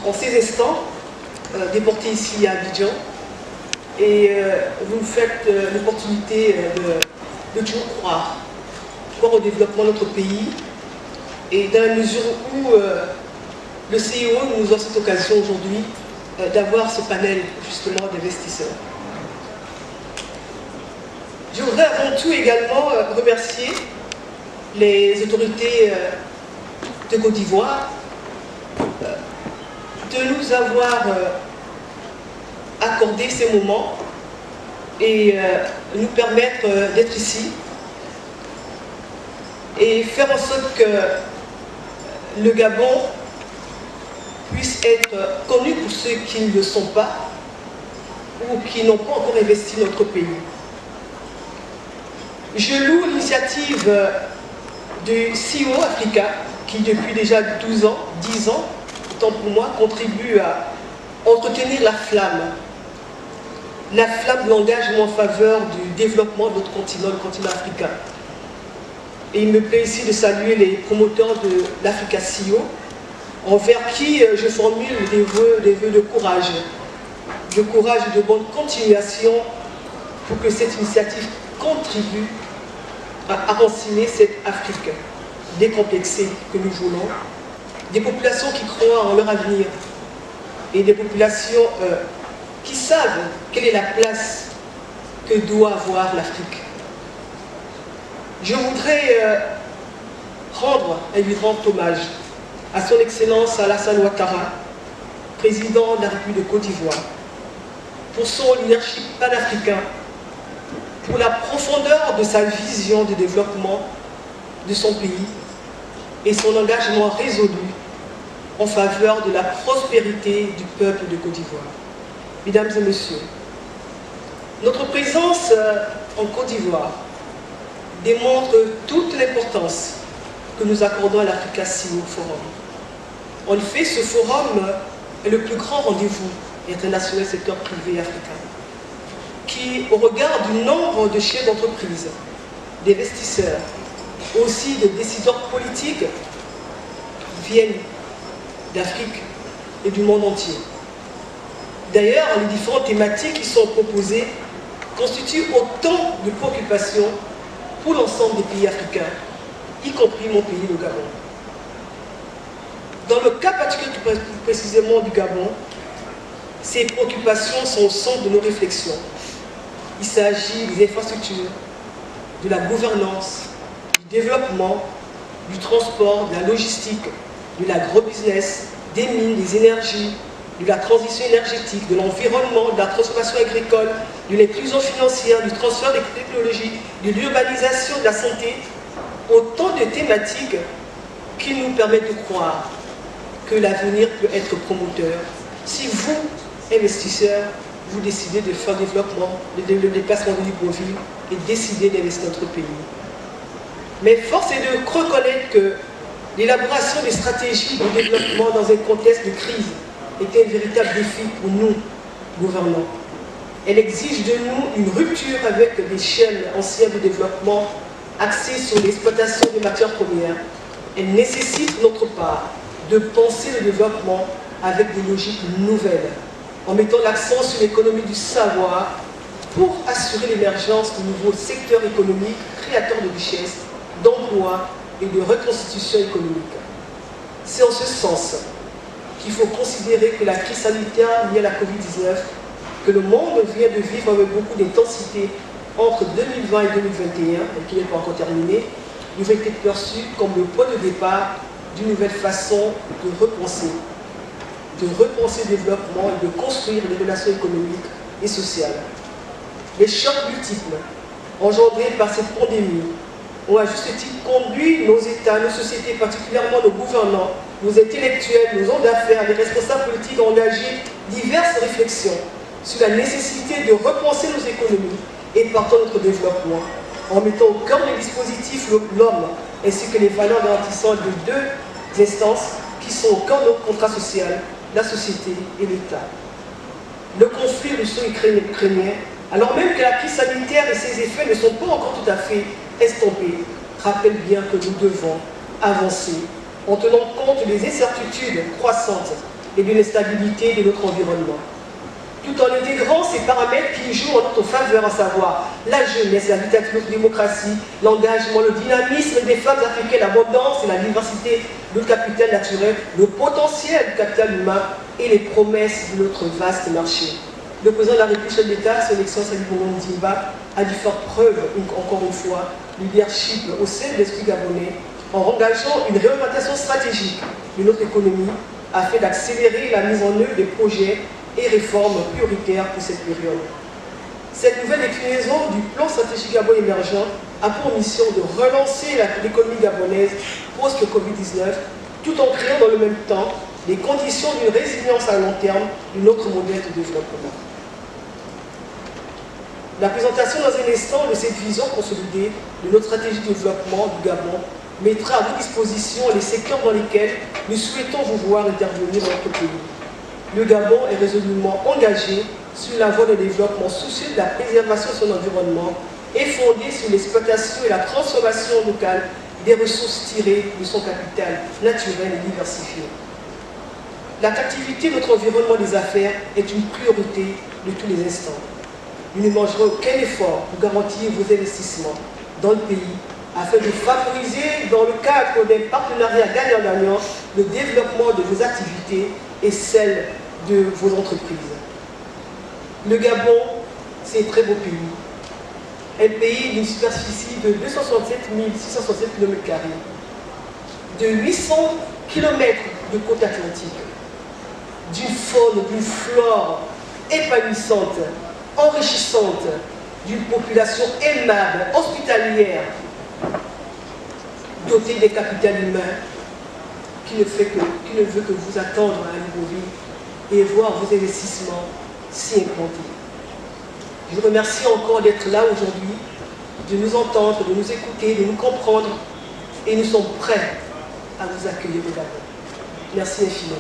en ces instants, déporté ici à Abidjan, et vous nous faites l'opportunité de toujours croire au développement de notre pays, et dans la mesure où le CIO nous offre cette occasion aujourd'hui d'avoir ce panel justement d'investisseurs. Je voudrais avant tout également remercier les autorités de Côte d'Ivoire de nous avoir accordé ces moments et nous permettre d'être ici et faire en sorte que le Gabon puisse être connu pour ceux qui ne le sont pas ou qui n'ont pas encore investi dans notre pays. Je loue l'initiative du CIO Africa qui depuis déjà 12 ans, 10 ans, autant pour moi, contribue à entretenir la flamme de l'engagement en faveur du développement de notre continent, le continent africain. Et il me plaît ici de saluer les promoteurs de l'Africa CIO, envers qui je formule des vœux de courage et de bonne continuation pour que cette initiative contribue à enseigner cette Afrique décomplexée que nous voulons, des populations qui croient en leur avenir et des populations qui savent quelle est la place que doit avoir l'Afrique. Je voudrais rendre un vibrant hommage à son Excellence Alassane Ouattara, président de la République de Côte d'Ivoire, pour son leadership panafricain, pour la profondeur de sa vision de développement de son pays et son engagement résolu en faveur de la prospérité du peuple de Côte d'Ivoire. Mesdames et messieurs, notre présence en Côte d'Ivoire démontre toute l'importance que nous accordons à l'Africa CIO Forum. En effet, ce forum est le plus grand rendez-vous international secteur privé africain, qui, au regard du nombre de chefs d'entreprise, d'investisseurs, aussi de décideurs politiques, viennent d'Afrique et du monde entier. D'ailleurs, les différentes thématiques qui sont proposées constituent autant de préoccupations pour l'ensemble des pays africains, y compris mon pays, le Gabon. Dans le cas particulier plus précisément du Gabon, ces préoccupations sont au centre de nos réflexions. Il s'agit des infrastructures, de la gouvernance, du développement, du transport, de la logistique, de l'agrobusiness, des mines, des énergies, de la transition énergétique, de l'environnement, de la transformation agricole, de l'inclusion financière, du transfert des technologies, de l'urbanisation, de la santé, autant de thématiques qui nous permettent de croire que l'avenir peut être promoteur si vous, investisseurs, vous décidez de faire le déplacement de Libreville et décidez d'investir dans notre pays. Mais force est de reconnaître que l'élaboration des stratégies de développement dans un contexte de crise est un véritable défi pour nous, gouvernants. Elle exige de nous une rupture avec des chaînes anciennes de développement axées sur l'exploitation des matières premières. Elle nécessite, de notre part, de penser le développement avec des logiques nouvelles, en mettant l'accent sur l'économie du savoir pour assurer l'émergence de nouveaux secteurs économiques créateurs de richesses, d'emplois et de reconstitution économique. C'est en ce sens qu'il faut considérer que la crise sanitaire liée à la Covid-19, que le monde vient de vivre avec beaucoup d'intensité entre 2020 et 2021, et qui n'est pas encore terminée, devrait être perçue comme le point de départ d'une nouvelle façon de repenser le développement et de construire les relations économiques et sociales. Les chocs multiples engendrés par cette pandémie ont à juste titre conduit nos États, nos sociétés, particulièrement nos gouvernants, nos intellectuels, nos hommes d'affaires, les responsables politiques à engager diverses réflexions sur la nécessité de repenser nos économies et partant notre développement, en mettant au cœur des dispositifs l'homme ainsi que les valeurs garantissant de deux instances qui sont au cœur de notre contrat social, la société et l'État. Le conflit russo-ukrainien, alors même que la crise sanitaire et ses effets ne sont pas encore tout à fait estompés, rappelle bien que nous devons avancer en tenant compte des incertitudes croissantes et de l'instabilité de notre environnement, tout en intégrant ces paramètres qui jouent en notre faveur, à savoir la jeunesse, la démocratie, l'engagement, le dynamisme des femmes africaines, l'abondance et la diversité de notre capital naturel, le potentiel du capital humain et les promesses de notre vaste marché. Le président de la République, chef d'État, son Excellence Ali Bongo Ondimba, a dû faire preuve, encore une fois, du leadership au sein de l'esprit gabonais, en engageant une réorientation stratégique de notre économie afin d'accélérer la mise en œuvre des projets et réformes prioritaires pour cette période. Cette nouvelle déclinaison du plan stratégique Gabon émergent a pour mission de relancer l'économie gabonaise post-Covid-19 tout en créant dans le même temps les conditions d'une résilience à long terme de notre modèle de développement. La présentation dans un instant de cette vision consolidée de notre stratégie de développement du Gabon mettra à votre disposition les secteurs dans lesquels nous souhaitons vous voir intervenir dans notre pays. Le Gabon est résolument engagé sur la voie de développement soucieux de la préservation de son environnement et fondé sur l'exploitation et la transformation locale des ressources tirées de son capital naturel et diversifié. L'attractivité de notre environnement des affaires est une priorité de tous les instants. Nous ne mangerons aucun effort pour garantir vos investissements dans le pays afin de favoriser, dans le cadre d'un partenariat gagnant-gagnant, le développement de vos activités et celles de vos entreprises. Le Gabon, c'est un très beau pays. Un pays d'une superficie de 267 667 km², de 800 km de côte atlantique, d'une faune, d'une flore épanouissante, enrichissante, d'une population aimable, hospitalière, dotée des capitales humains, qui ne veut que vous attendre à Libreville et voir vos investissements s'y implanter. Je vous remercie encore d'être là aujourd'hui, de nous entendre, de nous écouter, de nous comprendre, et nous sommes prêts à vous accueillir au Gabon. Merci infiniment.